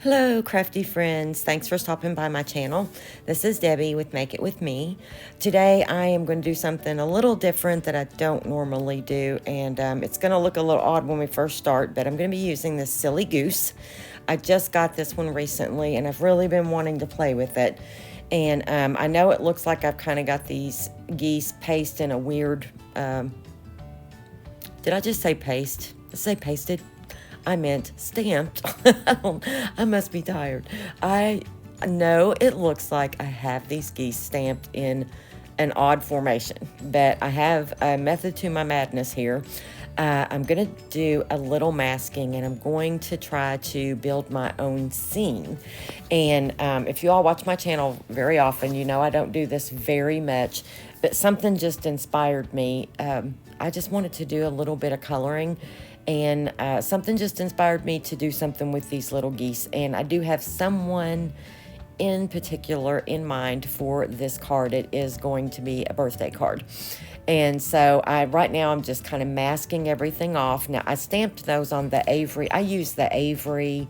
Hello, crafty friends. Thanks for stopping by my channel. This is Debbie with Make It With Me. Today I am going to do something a little different that I don't normally do, and it's going to look a little odd when we first start, but I'm going to be using this silly goose. I just got this one recently, and I've really been wanting to play with it. And I know it looks like I've kind of got these geese pasted in a weird... did I just say paste? Did I say pasted? I meant stamped. I must be tired. I know it looks like I have these geese stamped in an odd formation, but I have a method to my madness here. I'm going to do a little masking, and I'm going to try to build my own scene. And if you all watch my channel very often, you know I don't do this very much, but something just inspired me. I just wanted to do a little bit of coloring, and something just inspired me to do something with these little geese. And I do have someone in particular in mind for this card. It is going to be a birthday card. And so right now I'm just kind of masking everything off. Now I stamped those on the Avery. I use the Avery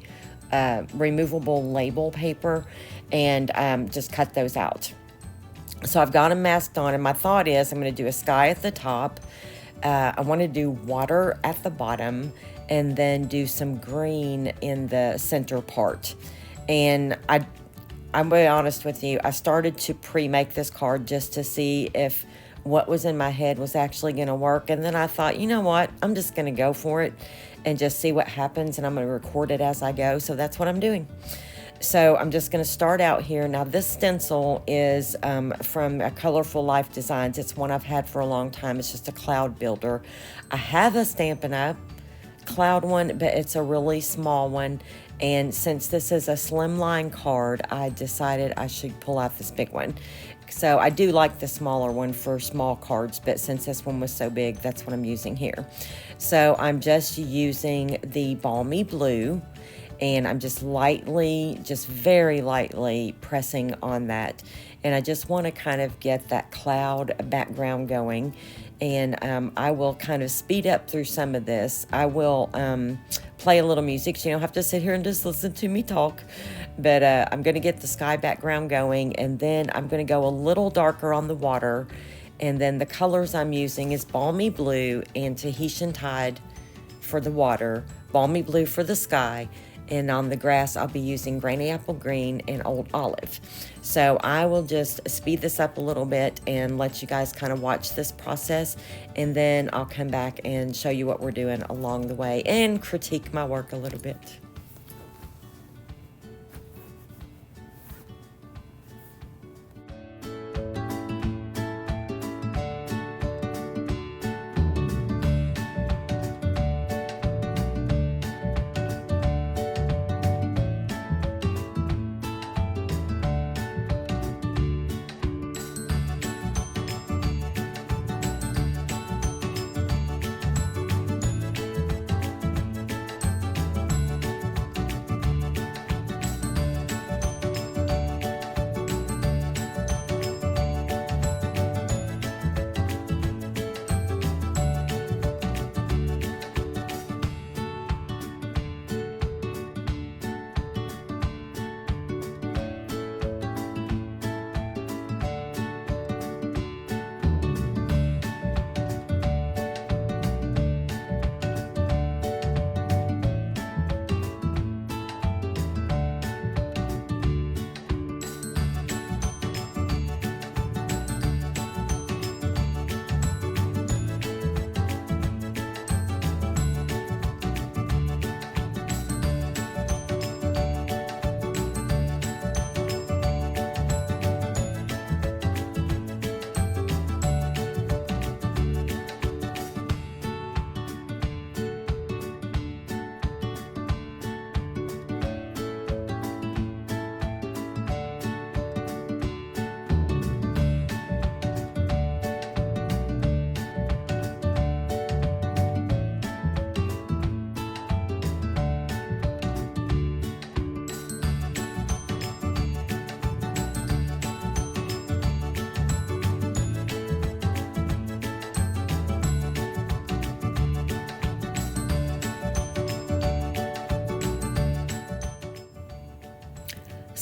removable label paper, and just cut those out. So I've got them masked on, and my thought is I'm going to do a sky at the top. I want to do water at the bottom, and then do some green in the center part. And I'm going to be honest with you, I started to pre-make this card just to see if what was in my head was actually going to work. And then I thought, you know what, I'm just going to go for it and just see what happens, and I'm going to record it as I go. So that's what I'm doing. So I'm just going to start out here. Now this stencil is from Colorful Life Designs. It's one I've had for a long time. It's just a cloud builder. I have a Stampin' Up! Cloud one, but it's a really small one. And since this is a Slimline card, I decided I should pull out this big one. So I do like the smaller one for small cards, but since this one was so big, that's what I'm using here. So I'm just using the Balmy Blue, and I'm just lightly, just very lightly pressing on that. And I just want to kind of get that cloud background going. And I will kind of speed up through some of this. I will play a little music, so you don't have to sit here and just listen to me talk. But I'm going to get the sky background going, and then I'm going to go a little darker on the water. And then the colors I'm using is Balmy Blue and Tahitian Tide for the water, Balmy Blue for the sky, and on the grass I'll be using Granny Apple Green and Old Olive. So I will just speed this up a little bit and let you guys kind of watch this process, and then I'll come back and show you what we're doing along the way and critique my work a little bit.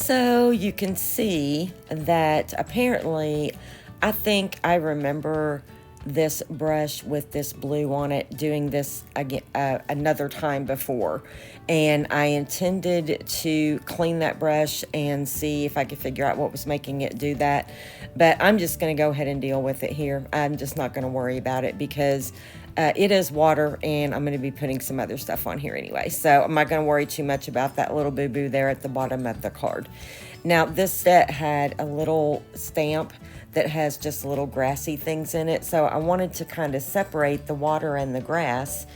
So you can see that apparently, I think I remember this brush with this blue on it doing this again another time before, and I intended to clean that brush and see if I could figure out what was making it do that, but I'm just going to go ahead and deal with it here. I'm just not going to worry about it because it is water, and I'm going to be putting some other stuff on here anyway, so I'm not going to worry too much about that little boo-boo there at the bottom of the card. Now, this set had a little stamp that has just little grassy things in it, so I wanted to kind of separate the water and the grass,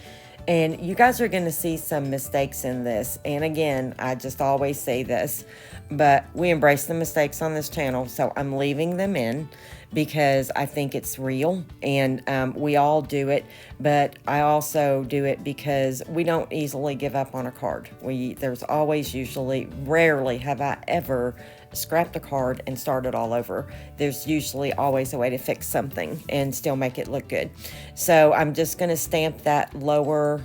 and you guys are going to see some mistakes in this, and again, I just always say this, but we embrace the mistakes on this channel, so I'm leaving them in because I think it's real, and we all do it, but I also do it because we don't easily give up on a card. There's always, usually, rarely have I ever scrapped a card and started all over. There's usually always a way to fix something and still make it look good. So I'm just going to stamp that lower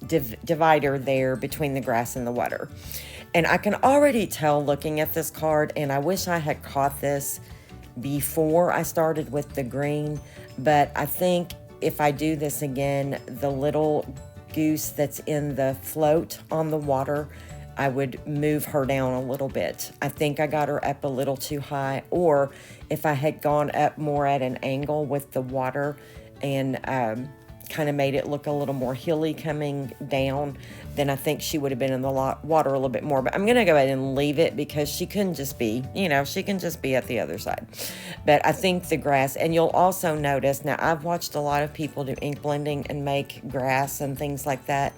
divider there between the grass and the water. And I can already tell looking at this card, and I wish I had caught this before I started with the green, but I think if I do this again, the little goose that's in the float on the water, I would move her down a little bit. I think I got her up a little too high, or if I had gone up more at an angle with the water and kind of made it look a little more hilly coming down, then I think she would have been in the water a little bit more. But I'm going to go ahead and leave it because she couldn't just be, she can just be at the other side. But I think the grass, and you'll also notice, now I've watched a lot of people do ink blending and make grass and things like that.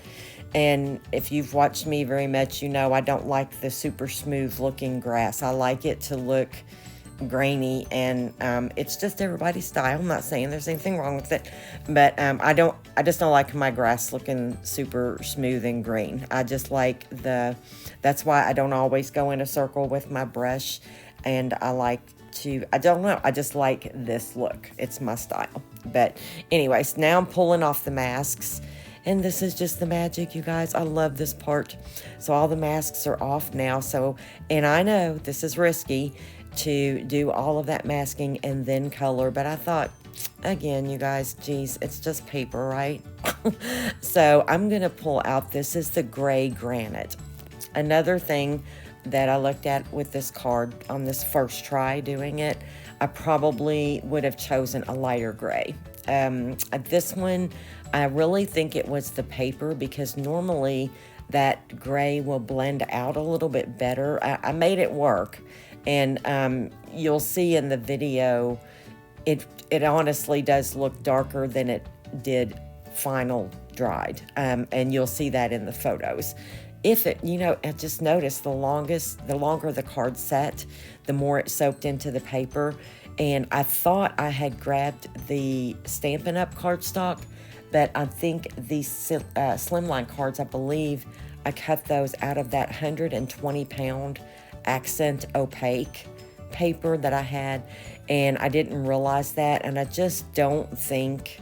And if you've watched me very much, I don't like the super smooth looking grass. I like it to look grainy, and it's just everybody's style. I'm not saying there's anything wrong with it, but I just don't like my grass looking super smooth and green. I just like that's why I don't always go in a circle with my brush, and I don't know, I just like this look. It's my style. But anyways, now I'm pulling off the masks, and this is just the magic, you guys. I love this part. So all the masks are off now. And I know this is risky to do all of that masking and then color, but I thought, again, you guys, geez, it's just paper, right? So I'm gonna pull out, this is the gray granite. Another thing that I looked at with this card on this first try doing it, I probably would have chosen a lighter gray. This one, I really think it was the paper, because normally that gray will blend out a little bit better. I made it work. And you'll see in the video, it honestly does look darker than it did final dried. And you'll see that in the photos. I just noticed the longer the card set, the more it soaked into the paper. And I thought I had grabbed the Stampin' Up! Cardstock, but I think these Slimline cards, I believe I cut those out of that 120-pound accent opaque paper that I had, and I didn't realize that, and I just don't think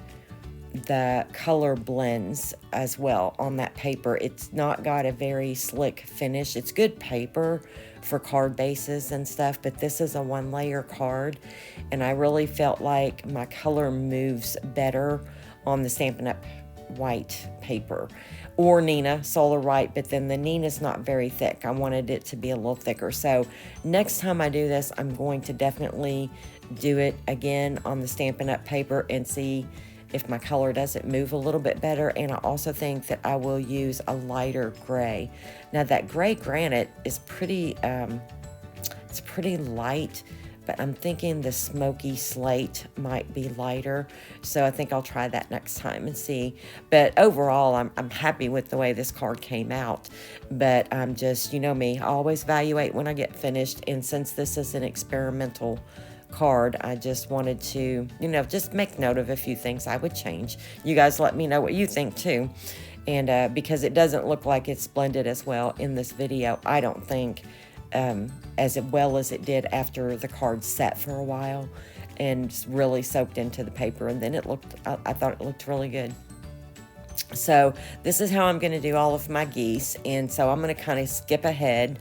the color blends as well on that paper. It's not got a very slick finish. It's good paper for card bases and stuff, but this is a one-layer card, and I really felt like my color moves better on the Stampin' Up! White paper, or Nina Solar White, but then the Nina's not very thick. I wanted it to be a little thicker. So next time I do this, I'm going to definitely do it again on the Stampin' Up! Paper and see if my color doesn't move a little bit better. And I also think that I will use a lighter gray. Now that gray granite is pretty, it's pretty light, but I'm thinking the smoky slate might be lighter. So I think I'll try that next time and see. But overall, I'm happy with the way this card came out. But I'm just, you know me, I always evaluate when I get finished. And since this is an experimental card, I just wanted to, just make note of a few things I would change. You guys let me know what you think too. And because it doesn't look like it's blended as well in this video, I don't think, as well as it did after the card set for a while and really soaked into the paper, and then I thought it looked really good. So this is how I'm going to do all of my geese. And so I'm going to kind of skip ahead.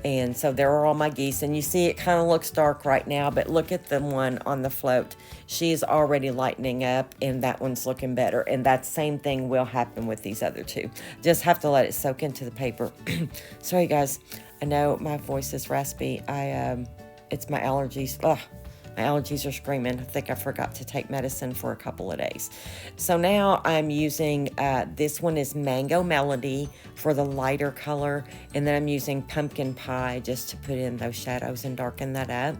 And so there are all my geese. And you see it kind of looks dark right now, but look at the one on the float. She's already lightening up and that one's looking better. And that same thing will happen with these other two. Just have to let it soak into the paper. Sorry guys, I know my voice is raspy. It's my allergies. Ugh. My allergies are screaming. I think I forgot to take medicine for a couple of days. So now I'm using, this one is Mango Melody for the lighter color. And then I'm using Pumpkin Pie just to put in those shadows and darken that up.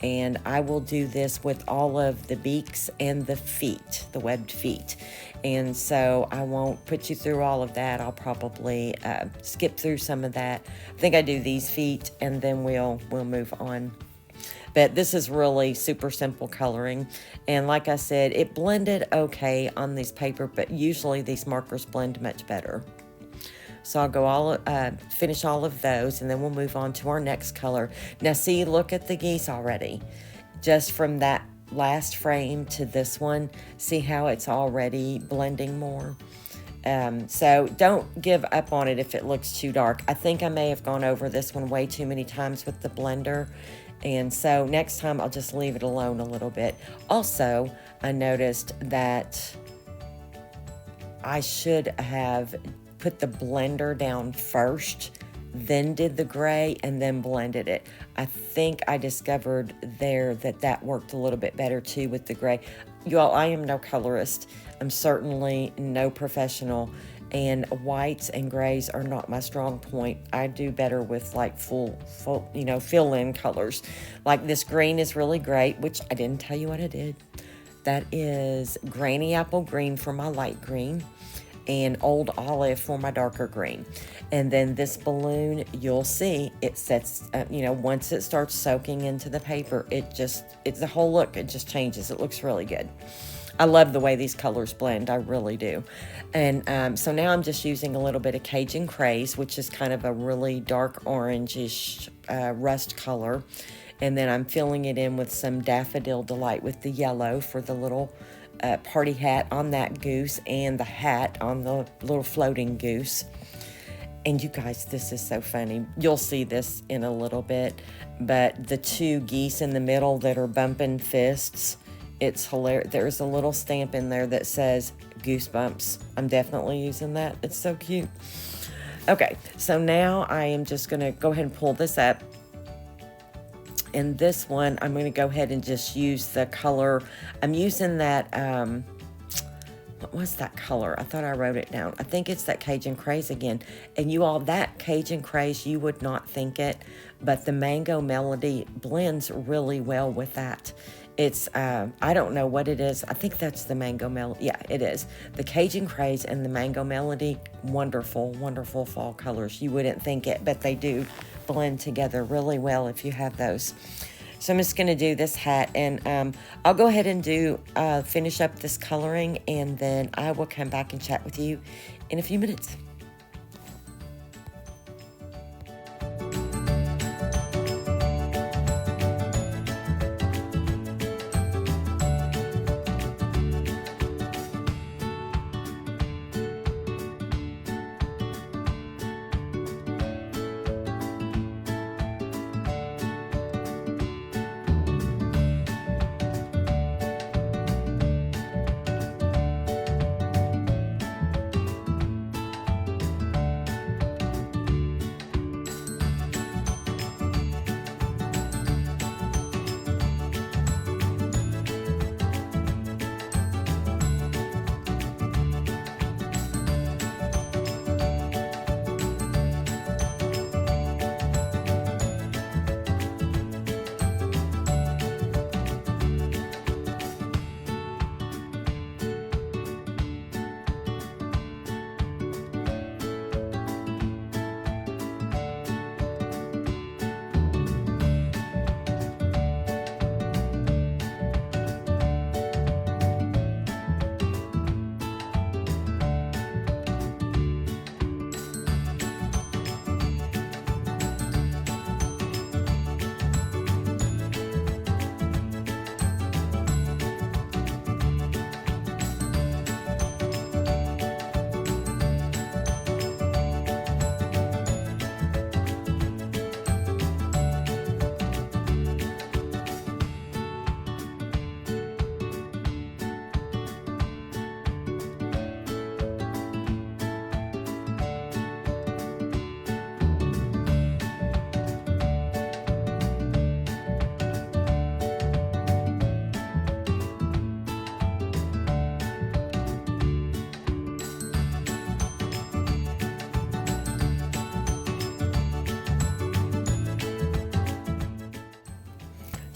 And I will do this with all of the beaks and the feet, the webbed feet. And so I won't put you through all of that. I'll probably skip through some of that. I think I do these feet and then we'll move on. But this is really super simple coloring. And like I said, it blended okay on this paper, but usually these markers blend much better. So I'll go finish all of those, and then we'll move on to our next color. Now see, look at the geese already. Just from that last frame to this one, see how it's already blending more? So don't give up on it if it looks too dark. I think I may have gone over this one way too many times with the blender. And so next time I'll just leave it alone a little bit. Also, I noticed that I should have put the blender down first, then did the gray, and then blended it. I think I discovered there that worked a little bit better too with the gray. You all, I am no colorist. I'm certainly no professional. And whites and grays are not my strong point. I do better with like full, fill-in colors. Like this green is really great, which I didn't tell you what I did. That is Granny Apple Green for my light green and Old Olive for my darker green. And then this balloon, you'll see, it sets, once it starts soaking into the paper, it's the whole look, it just changes. It looks really good. I love the way these colors blend, I really do. And so now I'm just using a little bit of Cajun Craze, which is kind of a really dark orangish rust color. And then I'm filling it in with some Daffodil Delight with the yellow for the little party hat on that goose and the hat on the little floating goose. And you guys, this is so funny. You'll see this in a little bit, but the two geese in the middle that are bumping fists, it's hilarious. There's a little stamp in there that says Goosebumps. I'm definitely using that. It's so cute. Okay, so now I am just going to go ahead and pull this up. And this one, I'm going to go ahead and just use the color. I'm using that, what was that color? I thought I wrote it down. I think it's that Cajun Craze again. And you all, that Cajun Craze, you would not think it, but the Mango Melody blends really well with that. It's, I don't know what it is. I think that's the Mango Melody. Yeah, it is. The Cajun Craze and the Mango Melody, wonderful, wonderful fall colors. You wouldn't think it, but they do blend together really well if you have those. So I'm just going to do this hat, and I'll go ahead and do finish up this coloring, and then I will come back and chat with you in a few minutes.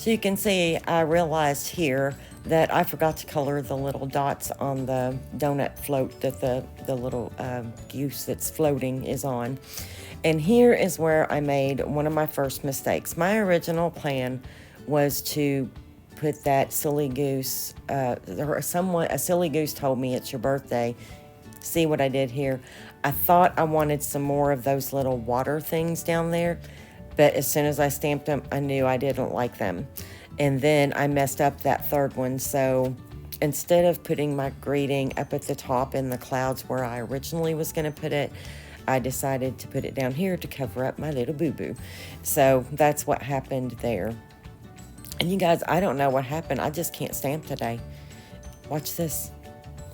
So you can see I realized here that I forgot to color the little dots on the donut float that the little goose that's floating is on. And here is where I made one of my first mistakes. My original plan was to put that silly goose, a silly goose told me it's your birthday. See what I did here? I thought I wanted some more of those little water things down there, but as soon as I stamped them, I knew I didn't like them. And then I messed up that third one. So instead of putting my greeting up at the top in the clouds where I originally was going to put it, I decided to put it down here to cover up my little boo-boo. So that's what happened there. And you guys, I don't know what happened. I just can't stamp today. Watch this.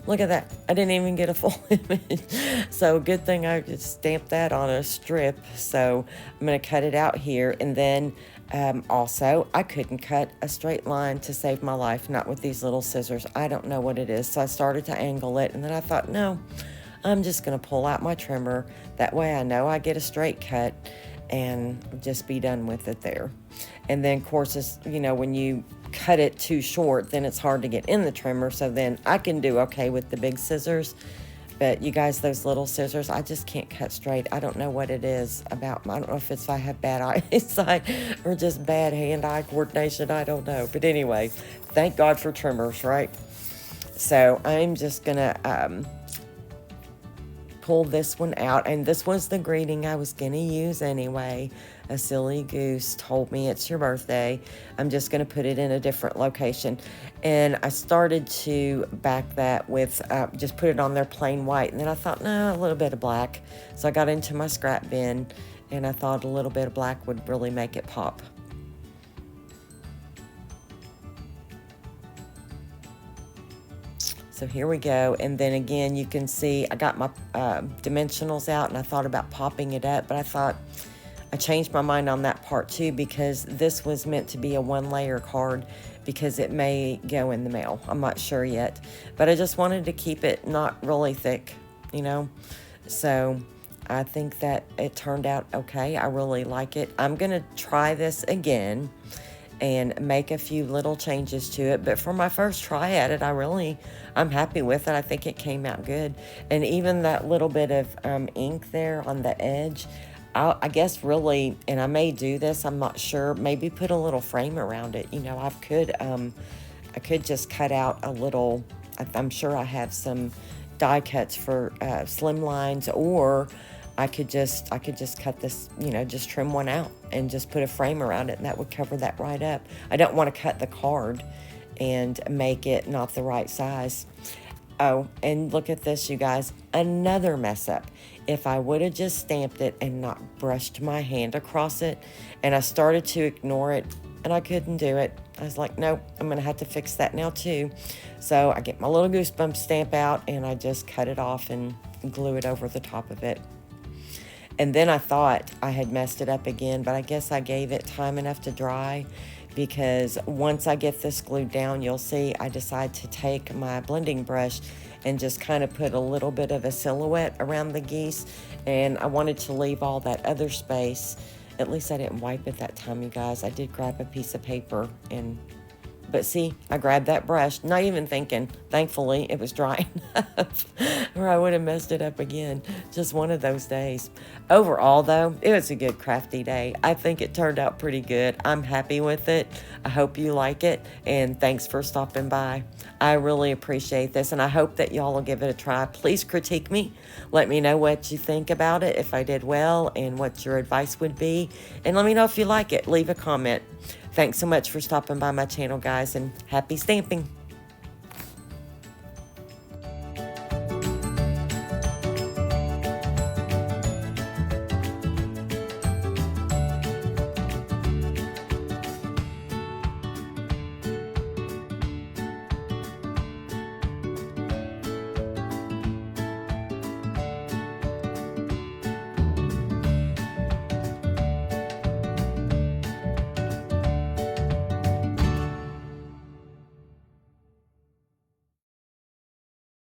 Look at that. I didn't even get a full image. So good thing I just stamped that on a strip. So I'm going to cut it out here. And then also, I couldn't cut a straight line to save my life, not with these little scissors. I don't know what it is. So I started to angle it. And then I thought, no, I'm just going to pull out my trimmer. That way I know I get a straight cut and just be done with it there. And then, of course, it's, you know, when you cut it too short, then it's hard to get in the trimmer. So then I can do okay with the big scissors. But you guys, those little scissors, I just can't cut straight. I don't know what it is about. I don't know if it's I have bad eyesight or just bad hand-eye coordination. I don't know. But anyway, thank God for trimmers, right? So I'm just going to pull this one out. And this was the greeting I was going to use anyway. A silly goose told me it's your birthday. I'm just going to put it in a different location. And I started to back that with, just put it on there plain white. And then I thought, no, a little bit of black. So I got into my scrap bin and I thought a little bit of black would really make it pop. So here we go. And then again, you can see I got my dimensionals out and I thought about popping it up, but I thought I changed my mind on that part too, because this was meant to be a 1-layer card because it may go in the mail. I'm not sure yet, but I just wanted to keep it not really thick, you know? So I think that it turned out okay. I really like it. I'm going to try this again and make a few little changes to it. But for my first try at it, I'm happy with it. I think it came out good. And even that little bit of ink there on the edge, I guess really, and I may do this, I'm not sure, maybe put a little frame around it. You know, I could just cut out a little, I'm sure I have some die cuts for Slimlines, or I could just cut this, you know, just trim one out and just put a frame around it, and that would cover that right up. I don't want to cut the card and make it not the right size. Oh, and look at this, you guys, another mess up. If I would have just stamped it and not brushed my hand across it, and I started to ignore it, and I couldn't do it. I was like, nope, I'm going to have to fix that now too. So I get my little Goosebumps stamp out, and I just cut it off and glue it over the top of it. And then I thought I had messed it up again, but I guess I gave it time enough to dry, because once I get this glued down, you'll see I decide to take my blending brush and just kind of put a little bit of a silhouette around the geese. And I wanted to leave all that other space. At least I didn't wipe it that time, you guys. I did grab a piece of paper but see, I grabbed that brush, not even thinking. Thankfully, it was dry enough, or I would have messed it up again. Just one of those days. Overall, though, it was a good crafty day. I think it turned out pretty good. I'm happy with it. I hope you like it, and thanks for stopping by. I really appreciate this, and I hope that y'all will give it a try. Please critique me. Let me know what you think about it, if I did well, and what your advice would be. And let me know if you like it. Leave a comment. Thanks so much for stopping by my channel, guys, and happy stamping.